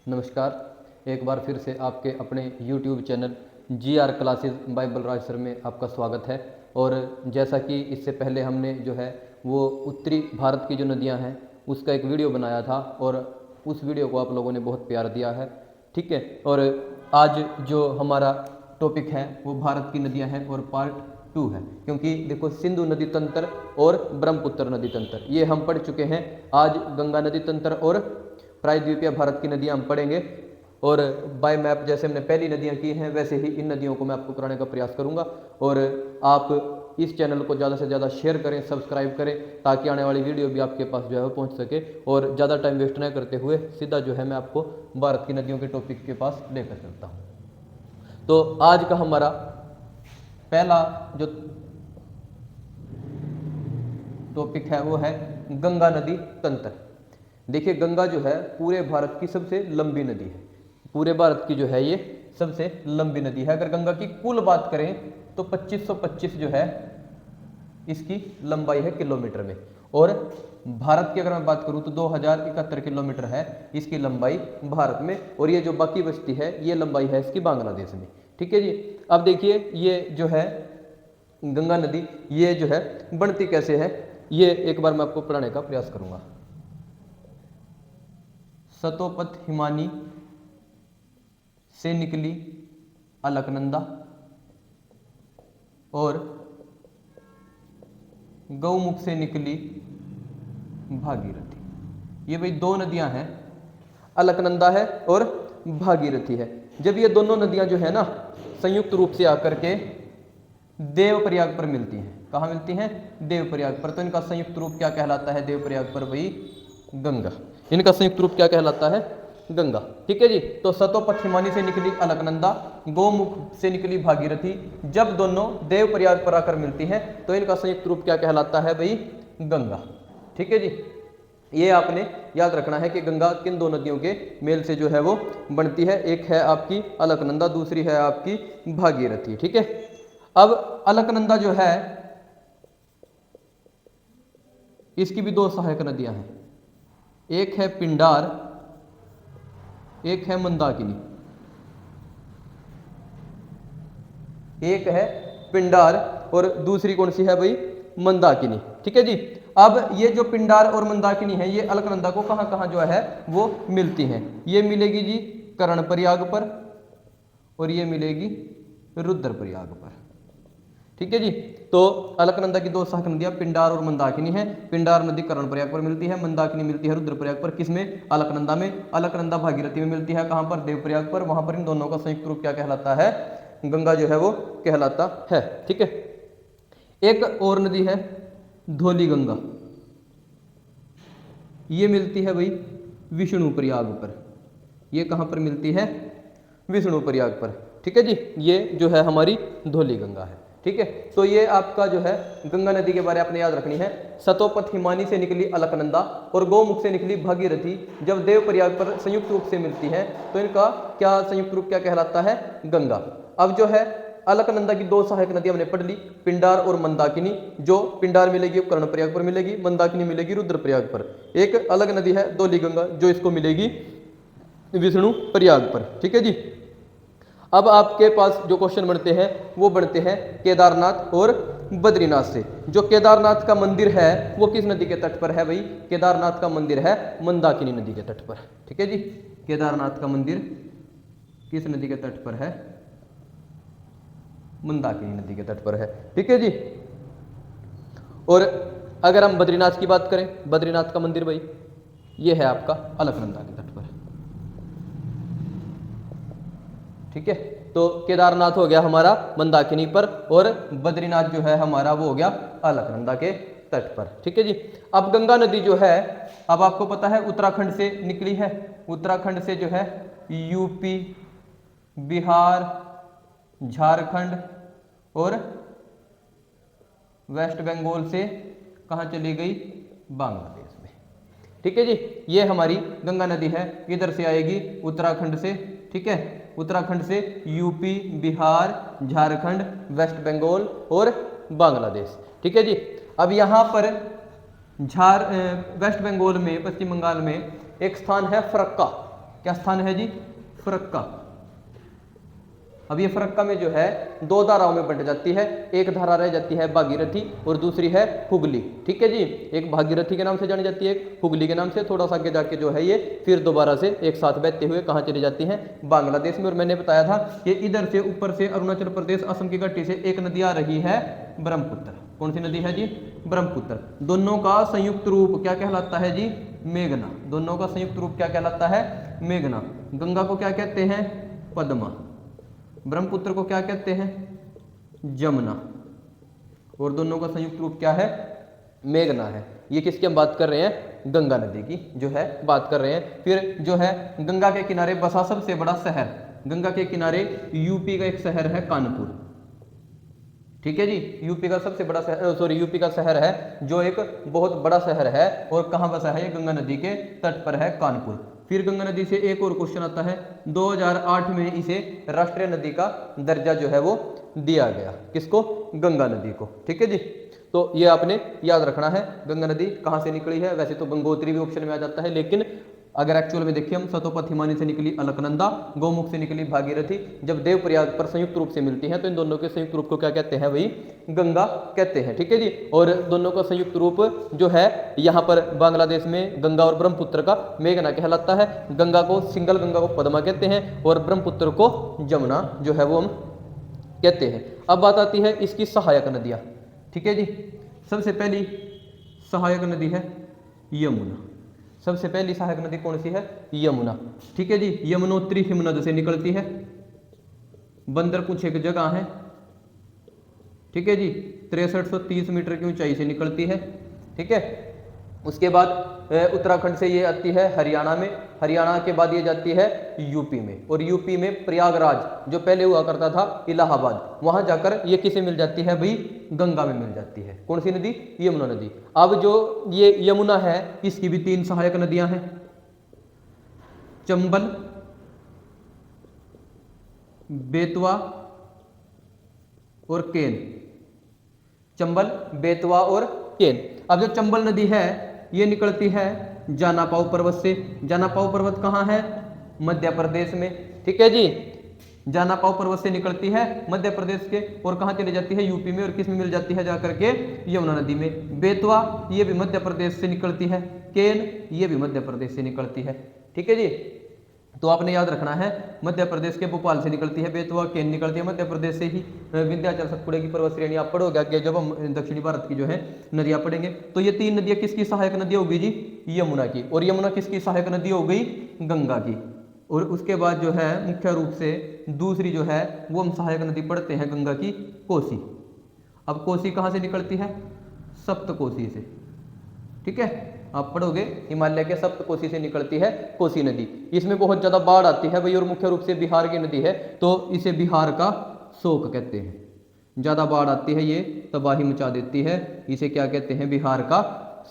नमस्कार। एक बार फिर से आपके अपने YouTube channel GR classes bye Balraj sir में आपका स्वागत है। और जैसा कि इससे पहले हमने जो है वो उत्तरी भारत की जो नदियां हैं उसका एक वीडियो बनाया था और उस वीडियो को आप लोगों ने बहुत प्यार दिया है, ठीक है। और आज जो हमारा टॉपिक है वो भारत की नदियाँ हैं और पार्ट 2 है, क्योंकि देखो सिंधु नदी तंत्र और ब्रह्मपुत्र नदी तंत्र ये हम पढ़ चुके हैं। आज गंगा नदी तंत्र और प्रायद्वीपीय भारत की नदियां हम पढ़ेंगे और बाय मैप जैसे हमने पहली नदियां की हैं वैसे ही इन नदियों को मैं आपको कराने का प्रयास करूंगा। और आप इस चैनल को ज़्यादा से ज़्यादा शेयर करें, सब्सक्राइब करें, ताकि आने वाली वीडियो भी आपके पास जो है वो पहुँच सके। और ज़्यादा टाइम वेस्ट न करते हुए सीधा जो है मैं आपको भारत की नदियों के टॉपिक के पास लेकर चलता हूँ। तो आज का हमारा पहला जो टॉपिक है वो है गंगा नदी तंत्र। देखिए गंगा जो है पूरे भारत की सबसे लंबी नदी है, पूरे भारत की जो है ये सबसे लंबी नदी है। अगर गंगा की कुल बात करें तो 2525 जो है इसकी लंबाई है किलोमीटर में, और भारत की अगर मैं बात करूं तो 2071 किलोमीटर है इसकी लंबाई भारत में, और ये जो बाकी बचती है ये लंबाई है इसकी बांग्लादेश में, ठीक है जी। अब देखिए ये जो है गंगा नदी ये जो है बनती कैसे है ये एक बार मैं आपको पढ़ाने का प्रयास करूंगा। सतोपथ हिमानी से निकली अलकनंदा और गौमुख से निकली भागीरथी। ये भाई दो नदियां हैं, अलकनंदा है और भागीरथी है। जब ये दोनों नदियां जो है ना संयुक्त रूप से आकर के देवप्रयाग पर मिलती हैं, कहाँ मिलती हैं? देवप्रयाग पर। तो इनका संयुक्त रूप क्या कहलाता है? देवप्रयाग पर भाई गंगा। इनका संयुक्त रूप क्या कहलाता है? गंगा, ठीक है जी। तो सतोपथ हिमानी से निकली अलकनंदा, गौमुख से निकली भागीरथी, जब दोनों देवप्रयाग पर आकर मिलती हैं तो इनका संयुक्त रूप क्या कहलाता है भाई? गंगा, ठीक है जी। ये आपने याद रखना है कि गंगा किन दो नदियों के मेल से जो है वो बनती है। एक है आपकी अलकनंदा, दूसरी है आपकी भागीरथी, ठीक है। अब अलकनंदा जो है इसकी भी दो सहायक नदियां हैं, एक है पिंडार, एक है मंदाकिनी। एक है पिंडार और दूसरी कौन सी है भाई? मंदाकिनी, ठीक है जी। अब ये जो पिंडार और मंदाकिनी है ये अलकनंदा को कहां कहां जो है वो मिलती हैं? ये मिलेगी जी कर्णप्रयाग पर और ये मिलेगी रुद्रप्रयाग पर, ठीक है जी। तो अलकनंदा की दो सहायक नदियां पिंडार और मंदाकिनी है। पिंडार नदी कर्णप्रयाग पर मिलती है, मंदाकिनी मिलती है रुद्रप्रयाग पर। किसमें? अलकनंदा में। अलकनंदा भागीरथी में मिलती है, कहां पर? देवप्रयाग पर। वहां पर इन दोनों का संयुक्त रूप क्या कहलाता है? गंगा जो है वो कहलाता है, ठीक है। एक और नदी है धौली गंगा, ये मिलती है भाई विष्णु प्रयाग पर। ये कहां पर मिलती है? विष्णु प्रयाग पर, ठीक है जी। ये जो है हमारी धौली गंगा है, ठीक है। तो ये आपका जो है गंगा नदी के बारे में आपने याद रखनी है। सतोपथ हिमानी से निकली अलकनंदा और गौमुख से निकली भागीरथी जब देवप्रयाग पर संयुक्त रूप से मिलती है तो इनका क्या संयुक्त रूप क्या कहलाता है? गंगा। अब जो है अलकनंदा की दो सहायक नदी हमने पढ़ ली, पिंडार और मंदाकिनी। जो पिंडार मिलेगी कर्णप्रयाग पर मिलेगी, मंदाकिनी मिलेगी रुद्रप्रयाग पर। एक अलग नदी है धौली गंगा जो इसको मिलेगी विष्णु प्रयाग पर, ठीक है जी। अब आपके पास जो क्वेश्चन बनते हैं वो बनते हैं केदारनाथ और बद्रीनाथ से। जो केदारनाथ का मंदिर है वो किस नदी के तट पर है भाई? केदारनाथ का मंदिर है मंदाकिनी नदी के तट पर, ठीक है जी। केदारनाथ का मंदिर किस नदी के तट पर है? मंदाकिनी नदी के तट पर है, ठीक है जी। और अगर हम बद्रीनाथ की बात करें, बद्रीनाथ का मंदिर भाई ये है आपका अलकनंदा के तट पर, ठीक है। तो केदारनाथ हो गया हमारा मंदाकिनी पर और बद्रीनाथ जो है हमारा वो हो गया अलकनंदा के तट पर, ठीक है जी। अब गंगा नदी जो है अब आपको पता है उत्तराखंड से निकली है। उत्तराखंड से जो है यूपी, बिहार, झारखंड और वेस्ट बंगाल से कहां चली गई? बांग्लादेश में, ठीक है जी। ये हमारी गंगा नदी है, इधर से आएगी उत्तराखंड से, ठीक है। उत्तराखंड से यूपी, बिहार, झारखंड, वेस्ट बंगाल और बांग्लादेश, ठीक है जी। अब यहाँ पर वेस्ट बंगाल में, पश्चिम बंगाल में एक स्थान है फरक्का। क्या स्थान है जी? फरक्का। अब ये फरक्का में जो है दो धाराओं में बंट जाती है, एक धारा रह जाती है भागीरथी और दूसरी है हुगली। ठीक है जी, एक भागीरथी के नाम से जानी जाती है, एक हुगली के नाम से। थोड़ा सा आगे जाके जो है ये फिर दोबारा से एक साथ बहते हुए कहाँ चली जाती हैं? बांग्लादेश में। और मैंने बताया था कि इधर से ऊपर से अरुणाचल प्रदेश असम की घाटी से एक नदी आ रही है, ब्रह्मपुत्र। कौन सी नदी है जी? ब्रह्मपुत्र। दोनों का संयुक्त रूप क्या कहलाता है जी? मेघना। दोनों का संयुक्त रूप क्या कहलाता है? मेघना। गंगा को क्या कहते हैं? पद्मा। ब्रह्मपुत्र को क्या कहते हैं? जमुना। और दोनों का संयुक्त रूप क्या है? मेघना है। ये किसकी हम बात कर रहे हैं? गंगा नदी की जो है बात कर रहे हैं। फिर जो है गंगा के किनारे बसा सबसे बड़ा शहर, गंगा के किनारे यूपी का एक शहर है कानपुर। ठीक है जी, यूपी का सबसे बड़ा शहर, यूपी का शहर है जो एक बहुत बड़ा शहर है। और कहाँ बसा है? ये गंगा नदी के तट पर है, कानपुर। फिर गंगा नदी से एक और क्वेश्चन आता है, 2008 में इसे राष्ट्रीय नदी का दर्जा जो है वो दिया गया। किसको? गंगा नदी को। ठीक है जी, तो ये आपने याद रखना है। गंगा नदी कहाँ से निकली है? वैसे तो गंगोत्री भी ऑप्शन में आ जाता है, लेकिन अगर एक्चुअल में देखिए हम, सतोपथ हिमानी से निकली अलकनंदा, गौमुख से निकली भागीरथी। जब देवप्रयाग पर संयुक्त रूप से मिलती हैं तो इन दोनों के संयुक्त रूप को क्या कहते हैं भाई? गंगा कहते हैं। ठीक है जी, और दोनों का संयुक्त रूप जो है यहाँ पर बांग्लादेश में गंगा और ब्रह्मपुत्र का मेघना कहलाता है। गंगा को, सिंगल गंगा को पद्मा कहते हैं और ब्रह्मपुत्र को जमुना जो है वो हम कहते हैं। अब बात आती है इसकी सहायक नदियाँ। ठीक है जी, सबसे पहली सहायक नदी है यमुना। सबसे पहली सहायक नदी कौन सी है? यमुना। ठीक है जी, यमुनोत्री हिमनद से निकलती है, बंदर कुछ एक जगह है। ठीक है जी, 6330 मीटर की ऊंचाई से निकलती है। ठीक है, उसके बाद उत्तराखंड से ये आती है हरियाणा में, हरियाणा के बाद ये जाती है यूपी में, और यूपी में प्रयागराज जो पहले हुआ करता था इलाहाबाद, वहां जाकर ये किसे मिल जाती है भाई? गंगा में मिल जाती है। कौन सी नदी? यमुना नदी। अब जो ये यमुना है इसकी भी 3 सहायक नदियां हैं, चंबल, बेतवा और केन। चंबल, बेतवा और केन। अब जो चंबल नदी है ये निकलती है जानापाव पर्वत से। जानापाव पर्वत कहाँ है? मध्य प्रदेश में। ठीक है जी, जानापाव पर्वत से निकलती है मध्य प्रदेश के, और कहाँ चली जाती है? यूपी में। और किस में मिल जाती है जाकर के? यमुना नदी में। बेतवा ये भी मध्य प्रदेश से निकलती है, केन ये भी मध्य प्रदेश से निकलती है। ठीक है जी, तो आपने याद रखना है मध्य प्रदेश के भोपाल से निकलती है बेतवा, केन निकलती है मध्य प्रदेश से ही। विंध्याचल सतपुड़े की पर्वत श्रेणी आप पढ़ोगे आगे जब हम दक्षिणी भारत की जो है नदियां पढ़ेंगे। तो ये 3 नदियां किसकी सहायक नदी होगी जी? यमुना की। और यमुना किसकी सहायक नदी हो गई? गंगा की। और उसके बाद जो है मुख्य रूप से दूसरी जो है वो हम सहायक नदी पढ़ते हैं गंगा की, कोसी। अब कोसी कहाँ से निकलती है? सप्तकोसी से। ठीक है, आप पढ़ोगे हिमालय के सप्तकोसी से निकलती है कोसी नदी। इसमें बहुत ज्यादा बाढ़ आती है भाई, और मुख्य रूप से बिहार की नदी है तो इसे बिहार का शोक कहते हैं। ज्यादा बाढ़ आती है ये तबाही मचा देती है, इसे क्या कहते हैं? बिहार का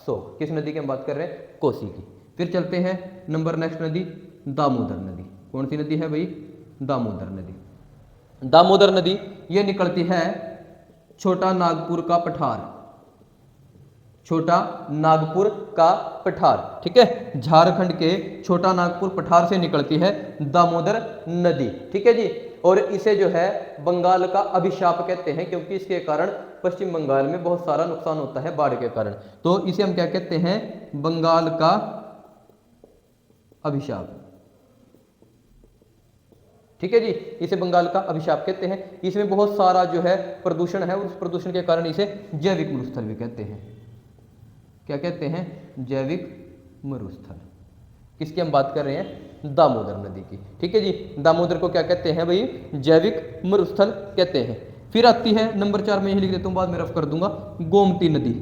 शोक। किस नदी की हम बात कर रहे हैं? कोसी की। फिर चलते हैं नंबर नेक्स्ट नदी, दामोदर नदी। कौन सी नदी है भाई? दामोदर नदी। दामोदर नदी ये निकलती है छोटा नागपुर का पठार, छोटा नागपुर का पठार। ठीक है, झारखंड के छोटा नागपुर पठार से निकलती है दामोदर नदी। ठीक है जी, और इसे जो है बंगाल का अभिशाप कहते हैं, क्योंकि इसके कारण पश्चिम बंगाल में बहुत सारा नुकसान होता है बाढ़ के कारण। तो इसे हम क्या कहते हैं? बंगाल का अभिशाप। ठीक है जी, इसे बंगाल का अभिशाप कहते हैं। इसमें बहुत सारा जो है प्रदूषण है, उस प्रदूषण के कारण इसे जैविक मरुस्थल भी कहते हैं। क्या कहते हैं? जैविक मरुस्थल। किसकी हम बात कर रहे हैं? दामोदर नदी की। ठीक है जी, दामोदर को क्या कहते हैं भाई? जैविक मरुस्थल कहते हैं। फिर आती है नंबर 4 में, यही लिख देता हूं, बाद में रफ कर दूंगा, गोमती नदी।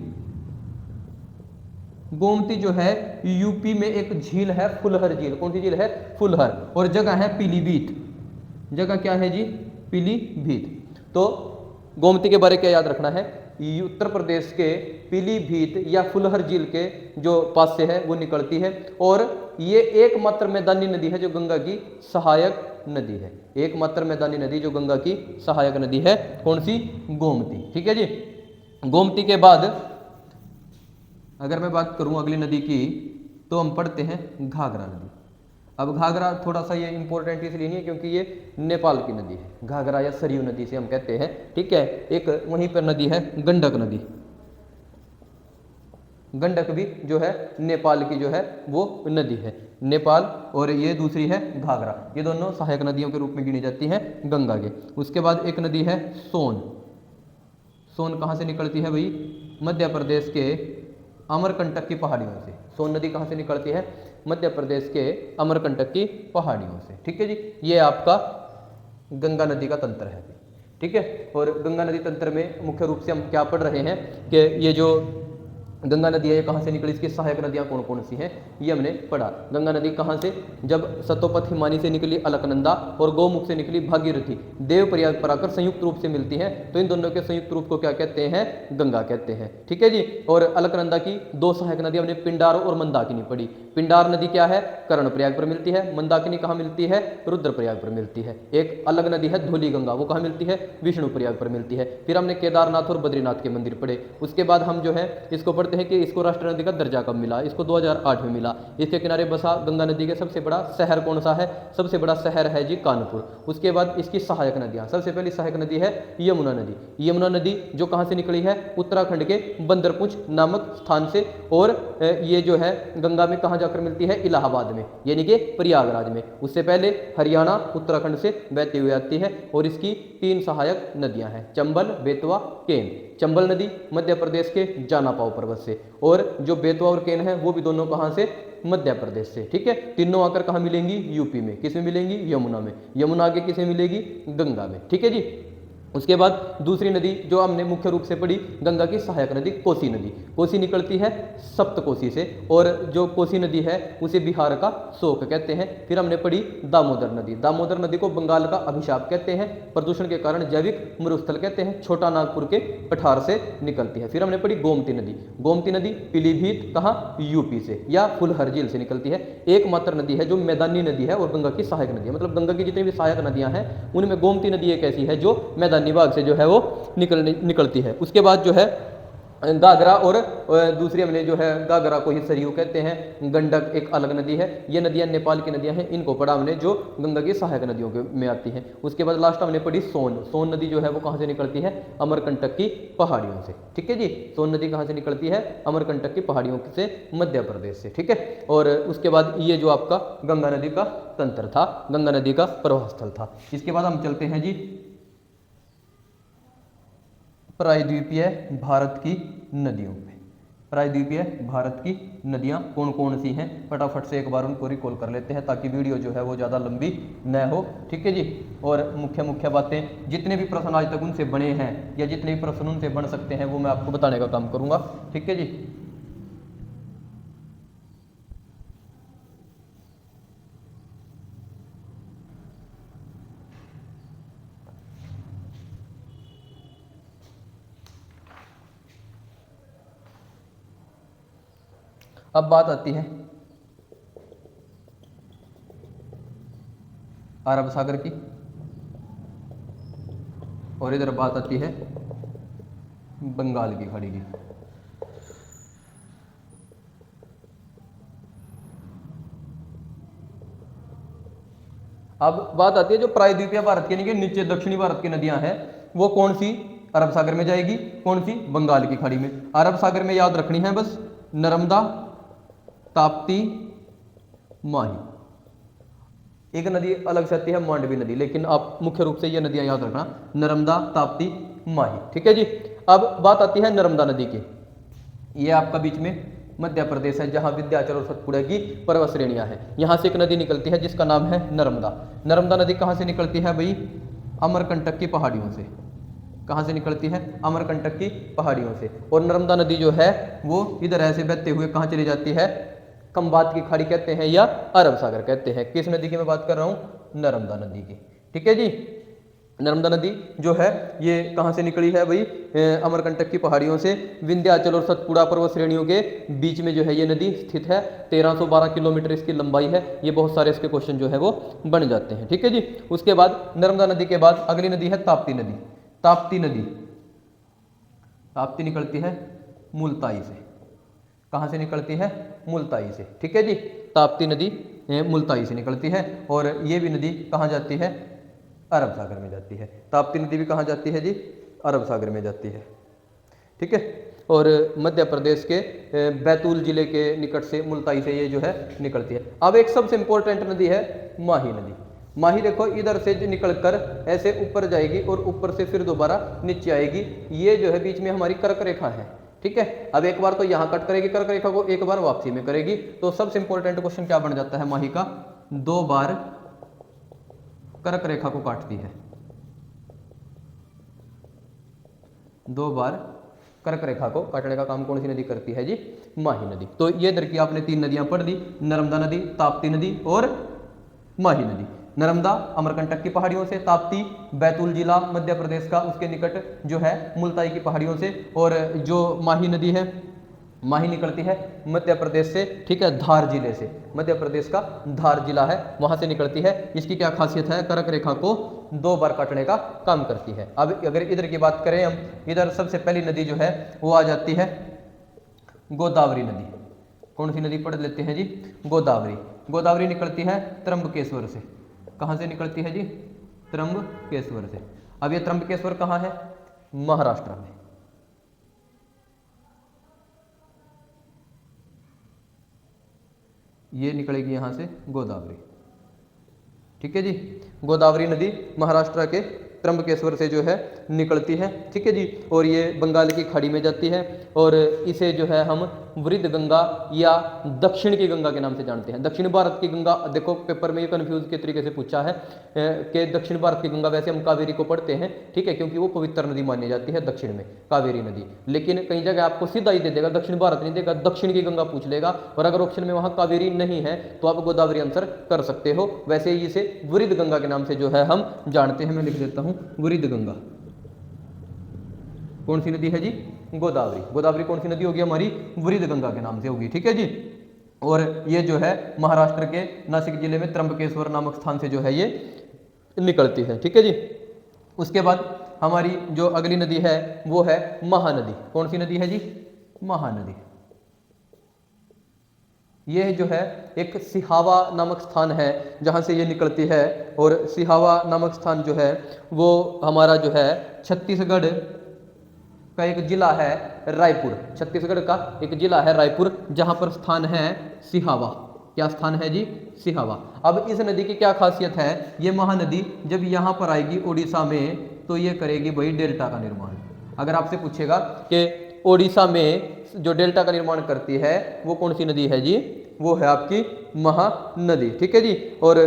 गोमती जो है यूपी में एक झील है, फुलहर झील। कौन सी झील है? फुलहर। और जगह है पीलीभीत। जगह क्या है जी? पीलीभीत। तो गोमती के बारे क्या याद रखना है? उत्तर प्रदेश के पीलीभीत या फुलहर झील के जो पास से है वो निकलती है, और ये एकमात्र मैदानी नदी है जो गंगा की सहायक नदी है। एकमात्र मैदानी नदी जो गंगा की सहायक नदी है, कौन सी? गोमती। ठीक है जी, गोमती के बाद अगर मैं बात करूं अगली नदी की तो हम पढ़ते हैं घाघरा नदी। अब घाघरा थोड़ा सा ये इंपॉर्टेंट इसलिए नहीं है क्योंकि ये नेपाल की नदी है, घाघरा या सरयू नदी से हम कहते हैं, ठीक है। एक वहीं पर नदी है गंडक नदी, गंडक भी जो है नेपाल की जो है वो नदी है, नेपाल, और ये दूसरी है घाघरा, ये दोनों सहायक नदियों के रूप में गिनी जाती हैं गंगा के। उसके बाद एक नदी है सोन, सोन कहाँ से निकलती है भाई, मध्य प्रदेश के अमरकंटक की पहाड़ियों से। सोन नदी कहाँ से निकलती है, मध्य प्रदेश के अमरकंटक की पहाड़ियों से, ठीक है जी। ये आपका गंगा नदी का तंत्र है, ठीक है। और गंगा नदी तंत्र में मुख्य रूप से हम क्या पढ़ रहे हैं कि ये जो गंगा नदी है ये कहाँ से निकली, इसकी सहायक नदियाँ कौन कौन सी हैं ये हमने पढ़ा। गंगा नदी कहाँ से, जब सतोपथ हिमानी से निकली अलकनंदा और गौमुख से निकली भागीरथी, देवप्रयाग पर आकर संयुक्त रूप से मिलती हैं, तो इन दोनों के संयुक्त रूप को क्या कहते हैं, गंगा कहते हैं, ठीक है जी। और अलकनंदा की दो सहायक नदी हमने पिंडार और मंदाकिनी पढ़ी। पिंडार नदी क्या है, कर्णप्रयाग पर मिलती है, मंदाकिनी कहाँ मिलती है, रुद्रप्रयाग पर मिलती है। एक अलग नदी है धौली गंगा, वो कहाँ मिलती है, विष्णुप्रयाग पर मिलती है। फिर हमने केदारनाथ और बद्रीनाथ के मंदिर पढ़े। उसके बाद हम जो है इसको पढ़ते हैं कि इसको राष्ट्रीय नदी का दर्जा कब मिला, इसको 2008 में मिला। इसके किनारे बसा गंगा नदी के सबसे बड़ा शहर कौन सा है, सबसे बड़ा शहर है जी कानपुर। उसके बाद इसकी सहायक नदियां, सबसे पहली सहायक नदी है यमुना नदी। यमुना नदी जो कहां से निकली है, उत्तराखंड के बंदरपुंछ नामक स्थान से, और ये जो है गंगा में कहां जाकर मिलती है, इलाहाबाद में, यानी कि प्रयागराज में। उससे पहले हरियाणा उत्तराखंड से बहती हुई आती है, और इसकी 3 सहायक नदियां हैं, चंबल, बेतवा, केन। चंबल नदी मध्य प्रदेश के जानापाव पर्वत से, और जो बेतवा और केन है वो भी दोनों कहां से, मध्य प्रदेश से, ठीक है। तीनों आकर कहां मिलेंगी, यूपी में। किसमें मिलेंगी, यमुना में। यमुना आगे किसे मिलेगी, गंगा में, ठीक है जी। उसके बाद दूसरी नदी जो हमने मुख्य रूप से पढ़ी, गंगा की सहायक नदी कोसी नदी। कोसी निकलती है सप्तकोसी से, और जो कोसी नदी है उसे बिहार का शोक कहते हैं। फिर हमने पढ़ी दामोदर नदी। दामोदर नदी को बंगाल का अभिशाप कहते हैं, प्रदूषण के कारण जैविक मरुस्थल कहते हैं, छोटा नागपुर के पठार से निकलती है। फिर हमने पढ़ी गोमती नदी। गोमती नदी पीलीभीत कहाँ, यूपी से, या फुलहर झील से निकलती है। एकमात्र नदी है जो मैदानी नदी है और गंगा की सहायक नदी है, मतलब गंगा की जितनी भी सहायक नदियां हैं उनमें गोमती नदी एक ऐसी है जो मैदानी भाग से जो है वो निकलती है। उसके बाद जो है घाघरा, और दूसरी हमने जो है घाघरा को ही सरयू कहते हैं। गंडक एक अलग नदी है। ये नदियां नेपाल की नदियां हैं, इनको पढ़ा हमने जो गंगा की सहायक नदियों के में आती हैं। उसके बाद लास्ट हमने पढ़ी सोन। सोन नदी जो है वो कहाँ से निकलती है, अमरकंटक की पहाड़ियों से, ठीक है जी। सोन नदी कहाँ से निकलती है, अमरकंटक की पहाड़ियों से, मध्य प्रदेश से, ठीक है। और उसके बाद ये जो आपका गंगा नदी का तंत्र था, गंगा नदी का प्रवाह स्थल था। इसके बाद हम चलते हैं जी प्रायद्वीपीय भारत की नदियों में। प्रायद्वीपीय भारत की नदियां कौन कौन सी हैं, फटाफट से एक बार उनको रिकॉल कर लेते हैं ताकि वीडियो जो है वो ज़्यादा लंबी न हो, ठीक है जी। और मुख्य मुख्य बातें, जितने भी प्रश्न आज तक उनसे बने हैं या जितने भी प्रश्न उनसे बन सकते हैं वो मैं आपको बताने का काम करूँगा, ठीक है जी। अब बात आती है अरब सागर की, और इधर बात आती है बंगाल की खाड़ी की। अब बात आती है जो प्रायद्वीपीय भारत के नीचे दक्षिणी भारत की नदियां हैं वो कौन सी अरब सागर में जाएगी, कौन सी बंगाल की खाड़ी में। अरब सागर में याद रखनी है बस नर्मदा, ताप्ती, माही। एक नदी अलग से आती है मांडवी नदी, लेकिन आप मुख्य रूप से ये नदियां याद रखना, नर्मदा, ताप्ती, माही, ठीक है जी। अब बात आती है नर्मदा नदी की। ये आपका बीच में मध्य प्रदेश है जहां विंध्याचल और सतपुड़ा की पर्वत श्रेणियां हैं। यहां से एक नदी निकलती है जिसका नाम है नर्मदा। नर्मदा नदी कहां से निकलती है भाई, अमरकंटक की पहाड़ियों से। कहां से निकलती है, अमरकंटक की पहाड़ियों से। और नर्मदा नदी जो है वो इधर ऐसे बहते हुए कहां चली जाती है, खंबात की खाड़ी कहते हैं या अरब सागर कहते हैं। किस नदी की मैं बात कर रहा हूं, नर्मदा नदी की, ठीक है जी। नर्मदा नदी जो है ये कहां से निकली है भाई, अमरकंटक की पहाड़ियों से। विंध्याचल और सतपुड़ा पर्वत श्रेणियों के बीच में जो है ये नदी स्थित है। 1312 किलोमीटर इसकी लंबाई है। ये बहुत सारे इसके क्वेश्चन जो है वो बन जाते हैं, ठीक है जी। उसके बाद नर्मदा नदी के बाद अगली नदी है ताप्ती नदी। ताप्ती नदी, ताप्ती निकलती है मुल्ताई से। कहां से निकलती है, मुल्ताई से, ठीक है जी। ताप्ती नदी मुल्ताई से निकलती है। और ये भी नदी कहाँ जाती है? अरब सागर में जाती है। ताप्ती नदी भी कहाँ जाती है जी? अरब सागर में जाती है। ठीक है। और मध्य प्रदेश के बैतूल जिले के निकट से मुल्ताई से ये जो है निकलती है। अब एक सबसे इंपॉर्टेंट नदी है माही नदी। माही देखो इधर से जो निकलकर ऐसे ऊपर जाएगी और ऊपर से फिर दोबारा नीचे आएगी। ये जो है बीच में हमारी कर्क रेखा है। ठीक है। अब एक बार तो यहाँ कट करेगी कर्क रेखा को, एक बार वापसी में करेगी। तो सबसे इंपॉर्टेंट क्वेश्चन क्या बन जाता है माही का? 2 बार कर्क रेखा को काटती है, 2 बार कर्क रेखा को काटने का काम कौन सी नदी करती है जी? माही नदी। तो ये इधर की आपने 3 नदियां पढ़ ली, नर्मदा नदी, ताप्ती नदी और माही नदी। नर्मदा अमरकंटक की पहाड़ियों से, ताप्ती बैतूल जिला मध्य प्रदेश का उसके निकट जो है मुल्ताई की पहाड़ियों से, और जो माही नदी है, माही निकलती है मध्य प्रदेश से। ठीक है, धार जिले से, मध्य प्रदेश का धार जिला है वहां से निकलती है। इसकी क्या खासियत है? कर्क रेखा को 2 बार काटने का काम करती है। अब अगर इधर की बात करें हम, इधर सबसे पहली नदी जो है वो आ जाती है गोदावरी नदी। कौन सी नदी पढ़ लेते हैं जी? गोदावरी। गोदावरी निकलती है त्र्यंबकेश्वर से। कहां से निकलती है जी? त्र्यंबकेश्वर से। अब ये त्र्यंबकेश्वर कहां है? महाराष्ट्र में। ये निकलेगी यहां से गोदावरी। ठीक है जी। गोदावरी नदी महाराष्ट्र के त्र्यंबकेश्वर से जो है निकलती है। ठीक है जी। और ये बंगाल की खाड़ी में जाती है और इसे जो है हम वृद्ध गंगा या दक्षिण की गंगा के नाम से जानते हैं। दक्षिण भारत की गंगा, देखो पेपर में ये कंफ्यूज के तरीके से पूछा है कि दक्षिण भारत की गंगा, वैसे हम कावेरी को पढ़ते हैं। ठीक है, क्योंकि वो पवित्र नदी मानी जाती है दक्षिण में, कावेरी नदी। लेकिन कई जगह आपको सीधा ही दे देगा, दक्षिण भारत नहीं देगा, दक्षिण की गंगा पूछ लेगा। और अगर ऑप्शन में वहां कावेरी नहीं है तो आप गोदावरी आंसर कर सकते हो। वैसे इसे वृद्ध गंगा के नाम से जो है हम जानते हैं। मैं लिख देता हूं वृद्ध गंगा। कौन सी नदी है जी? गोदावरी। गोदावरी कौन सी नदी होगी हमारी? वृद्ध गंगा के नाम से होगी। ठीक है जी। और ये जो है महाराष्ट्र के नासिक जिले में त्र्यंबकेश्वर नामक स्थान से जो है ये निकलती है। ठीक है जी। उसके बाद हमारी जो अगली नदी है वो है महानदी। कौन सी नदी है जी? महानदी। यह जो है एक सिहावा नामक स्थान है जहां से ये निकलती है। और सिहावा नामक स्थान जो है वो हमारा जो है छत्तीसगढ़ का एक जिला है रायपुर। छत्तीसगढ़ का एक जिला है रायपुर, जहां पर स्थान है सिहावा। क्या स्थान है जी? सिहावा। अब इस नदी की क्या खासियत है? ये महानदी जब यहाँ पर आएगी उड़ीसा में तो ये करेगी भाई डेल्टा का निर्माण। अगर आपसे पूछेगा कि उड़ीसा में जो डेल्टा का निर्माण करती है वो कौन सी नदी है जी? वो है आपकी महानदी। ठीक है जी। और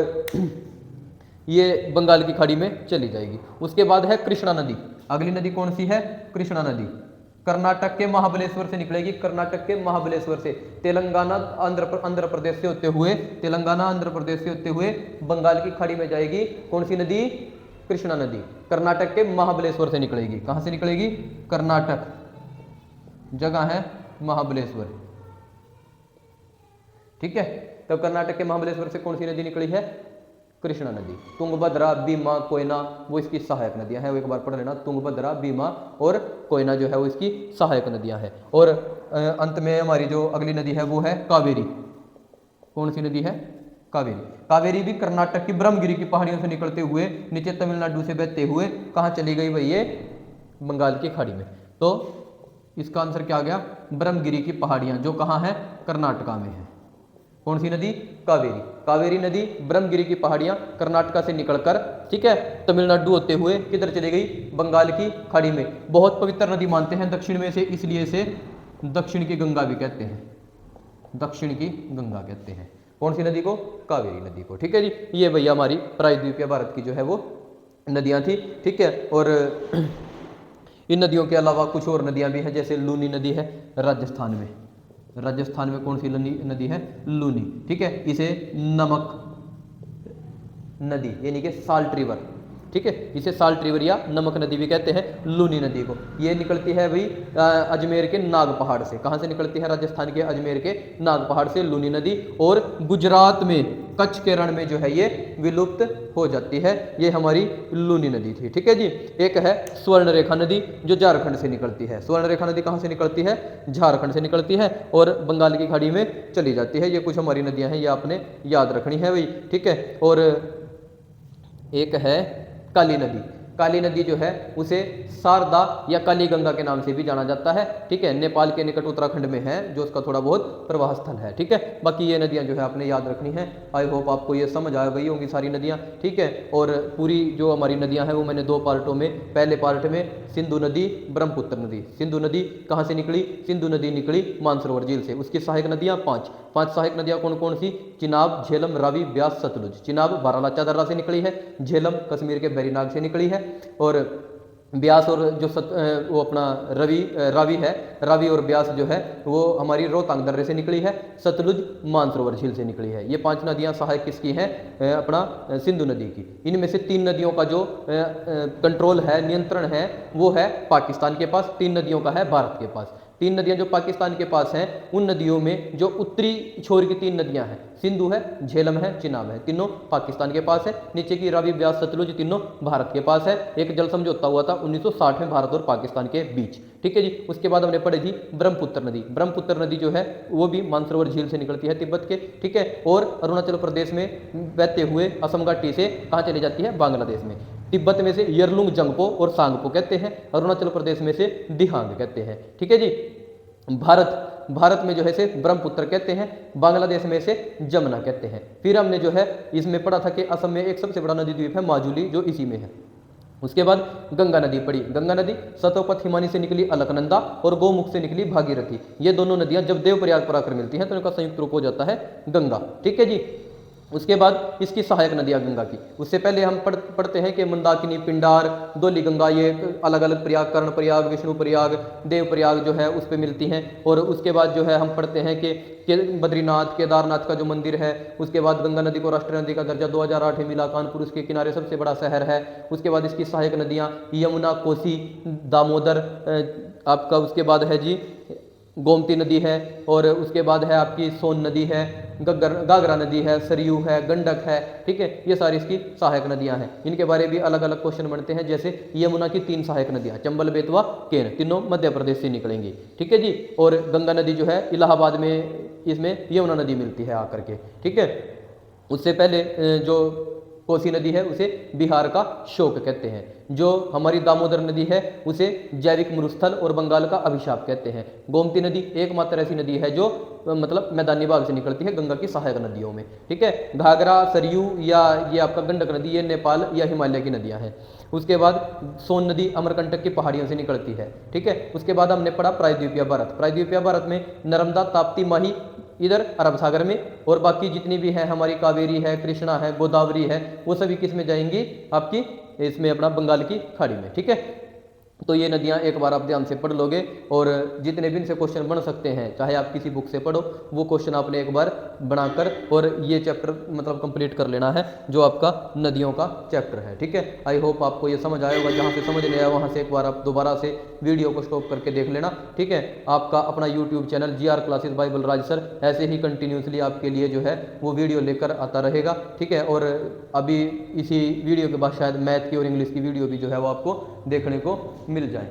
ये बंगाल की खाड़ी में चली जाएगी। उसके बाद है कृष्णा नदी। अगली नदी कौन सी है? कृष्णा नदी। कर्नाटक के महाबलेश्वर से निकलेगी। कर्नाटक के महाबलेश्वर से तेलंगाना आंध्र प्रदेश से होते हुए, तेलंगाना आंध्र प्रदेश से होते हुए बंगाल की खाड़ी में जाएगी। कौन सी नदी? कृष्णा नदी। कर्नाटक के महाबलेश्वर से निकलेगी। कहां से निकलेगी? कर्नाटक, जगह है महाबलेश्वर। ठीक है। तो कर्नाटक के महाबलेश्वर से कौन सी नदी निकली है? कृष्णा नदी। तुंगभद्रा, भीमा, कोयना वो इसकी सहायक नदियां हैं। वो एक बार पढ़ लेना, तुंगभद्रा, भीमा और कोयना जो है वो इसकी सहायक नदियां हैं। और अंत में हमारी जो अगली नदी है वो है कावेरी। कौन सी नदी है? कावेरी। कावेरी भी कर्नाटक की ब्रह्मगिरी की पहाड़ियों से निकलते हुए नीचे तमिलनाडु से बहते हुए कहाँ चली गई भाई? ये बंगाल की खाड़ी में। तो इसका आंसर क्या आ गया? ब्रह्मगिरी की पहाड़ियां, जो कहाँ है? कर्नाटका में है। कौन सी नदी? कावेरी। कावेरी नदी ब्रह्मगिरी की पहाड़ियां कर्नाटका से निकलकर, ठीक है, तमिलनाडु होते हुए किधर चली गई? बंगाल की खाड़ी में। बहुत पवित्र नदी मानते हैं दक्षिण में से, इसलिए इसे दक्षिण की गंगा भी कहते हैं। दक्षिण की गंगा कहते हैं। कौन सी नदी को? कावेरी नदी को। ठीक है जी। ये भैया हमारी प्रायद्वीपीय भारत की जो है वो नदियां थी। ठीक है। और इन नदियों के अलावा कुछ और नदियां भी हैं, जैसे लूनी नदी है राजस्थान में। राजस्थान में कौन सी नदी है? लूनी। ठीक है। इसे नमक नदी यानी कि साल्ट रिवर, ठीक है। इसे साल्ट रिवर या नमक नदी भी कहते हैं, लूनी नदी को। ये निकलती है भाई अजमेर के नाग पहाड़ से। कहाँ से निकलती है? राजस्थान के अजमेर के नाग पहाड़ से लूनी नदी। और गुजरात में कच्छ के रण में जो है ये विलुप्त हो जाती है। ये हमारी लूनी नदी थी, ठीक है जी। एक है स्वर्ण रेखा नदी जो झारखंड से निकलती है। स्वर्ण रेखा नदी कहाँ से निकलती है? झारखंड से निकलती है और बंगाल की खाड़ी में चली जाती है। ये कुछ हमारी नदियां हैं, ये आपने याद रखनी है भाई, ठीक है। और एक है काली नदी। काली नदी जो है उसे शारदा या काली गंगा के नाम से भी जाना जाता है, ठीक है। नेपाल के निकट उत्तराखंड में है जो उसका थोड़ा बहुत प्रवाह स्थल है, ठीक है। बाकी ये नदियां जो है आपने याद रखनी है। आई होप आपको ये समझ आ गई होंगी सारी नदियां, ठीक है। और पूरी जो हमारी नदियां हैं वो मैंने दो पार्टों में, पहले पार्ट में सिंधु नदी, ब्रह्मपुत्र नदी। सिंधु नदी कहाँ से निकली? सिंधु नदी निकली मानसरोवर झील से। उसकी सहायक नदियां पांच सहायक नदियां कौन कौन सी? चिनाब, झेलम, रावी, ब्यास, सतलुज। चिनाब बारालाचा दर्रा से निकली है, झेलम कश्मीर के बैरीनाग से निकली है, और ब्यास और जो वो अपना रावी है, रावी और ब्यास जो है वो हमारी रोहतांग दर्रे से निकली है, सतलुज मानसरोवर झील से निकली है। ये पांच नदियां सहायक किसकी हैं? अपना सिंधु नदी की। इनमें से तीन नदियों का जो कंट्रोल है, नियंत्रण है, वो है पाकिस्तान के पास। तीन नदियों का है भारत के पास। तीन नदियां जो पाकिस्तान के पास हैं, उन नदियों में जो उत्तरी छोर की तीन नदियां हैं, सिंधु है, झेलम है, चिनाब है, तीनों पाकिस्तान के पास है। नीचे की रावी, ब्यास, सतलुज तीनों भारत के पास है। एक जल समझौता हुआ था 1960 में भारत और पाकिस्तान के बीच, ठीक है जी। उसके बाद हमने पढ़ी थी ब्रह्मपुत्र नदी। ब्रह्मपुत्र नदी जो है वो भी मानसरोवर झील से निकलती है, तिब्बत के, ठीक है। और अरुणाचल प्रदेश में बहते हुए असम घाटी से कहाँ चली जाती है? बांग्लादेश में। तिब्बत में से यरलुंग जंगपो और सांगपो कहते हैं, अरुणाचल प्रदेश में से दिहांग कहते हैं, ठीक है जी। भारत में जो है इसे ब्रह्मपुत्र कहते हैं, बांग्लादेश में इसे जमुना कहते हैं। फिर हमने जो है इसमें पढ़ा था कि असम में एक सबसे बड़ा नदी द्वीप है माजुली, जो इसी में है। उसके बाद गंगा नदी पड़ी। गंगा नदी सतोपथ हिमानी से निकली अलकनंदा और गौमुख से निकली भागीरथी। ये दोनों नदियां जब देवप्रयाग पर आकर मिलती हैं तो इनका संयुक्त रूप हो जाता है गंगा, ठीक है जी। उसके बाद इसकी सहायक नदियां गंगा की। उससे पहले हम पढ़ते हैं कि मंदाकिनी, पिंडार, धौली गंगा, ये अलग अलग प्रयाग, कर्ण प्रयाग, विष्णु प्रयाग, देव प्रयाग जो है उस पर मिलती हैं। और उसके बाद जो है हम पढ़ते हैं कि बद्रीनाथ, केदारनाथ का जो मंदिर है। उसके बाद गंगा नदी को राष्ट्रीय नदी का दर्जा 2008 में मिला, कानपुर उसके किनारे सबसे बड़ा शहर है। उसके बाद इसकी सहायक नदियाँ यमुना, कोसी, दामोदर, आपका उसके बाद है जी गोमती नदी है, और उसके बाद है आपकी सोन नदी है, गागरा नदी है, सरयू है, गंडक है, ठीक है। ये सारी इसकी सहायक नदियां हैं। इनके बारे में भी अलग अलग क्वेश्चन बनते हैं। जैसे यमुना की तीन सहायक नदियां, चंबल, बेतवा, केन, तीनों मध्य प्रदेश से निकलेंगी, ठीक है जी। और गंगा नदी जो है इलाहाबाद में, इसमें यमुना नदी मिलती है आकर के, ठीक है। उससे पहले जो कोसी नदी है उसे बिहार का शोक कहते हैं। जो हमारी दामोदर नदी है उसे जैविक मरुस्थल और बंगाल का अभिशाप कहते हैं। गोमती नदी एकमात्र ऐसी नदी है जो मतलब मैदानी भाग से निकलती है गंगा की सहायक नदियों में, ठीक है। घाघरा, सरयू या ये आपका गंडक नदी, ये नेपाल या हिमालय की नदियां हैं। उसके बाद सोन नदी अमरकंटक की पहाड़ियों से निकलती है, ठीक है। उसके बाद हमने पढ़ा प्रायद्वीपीय भारत। प्रायद्वीपीय भारत में नर्मदा, ताप्ती, माही इधर अरब सागर में, और बाकी जितनी भी है हमारी कावेरी है, कृष्णा है, गोदावरी है, वो सभी किस में जाएंगी? आपकी इसमें अपना बंगाल की खाड़ी में, ठीक है। तो ये नदियां एक बार आप ध्यान से पढ़ लोगे, और जितने भी इनसे क्वेश्चन बन सकते हैं, चाहे आप किसी बुक से पढ़ो, वो क्वेश्चन आपने एक बार बनाकर और ये चैप्टर मतलब कंप्लीट कर लेना है जो आपका नदियों का चैप्टर है, ठीक है। आई होप आपको ये समझ आया होगा। जहाँ से समझ नहीं आया वहाँ से एक बार आप दोबारा से वीडियो को स्टॉप करके देख लेना, ठीक है। आपका अपना YouTube channel GR classes bye Balraj sir ऐसे ही कंटिन्यूसली आपके लिए जो है वो वीडियो लेकर आता रहेगा, ठीक है। और अभी इसी वीडियो के बाद शायद मैथ की और इंग्लिश की वीडियो भी जो है वो आपको देखने को मिल जाए।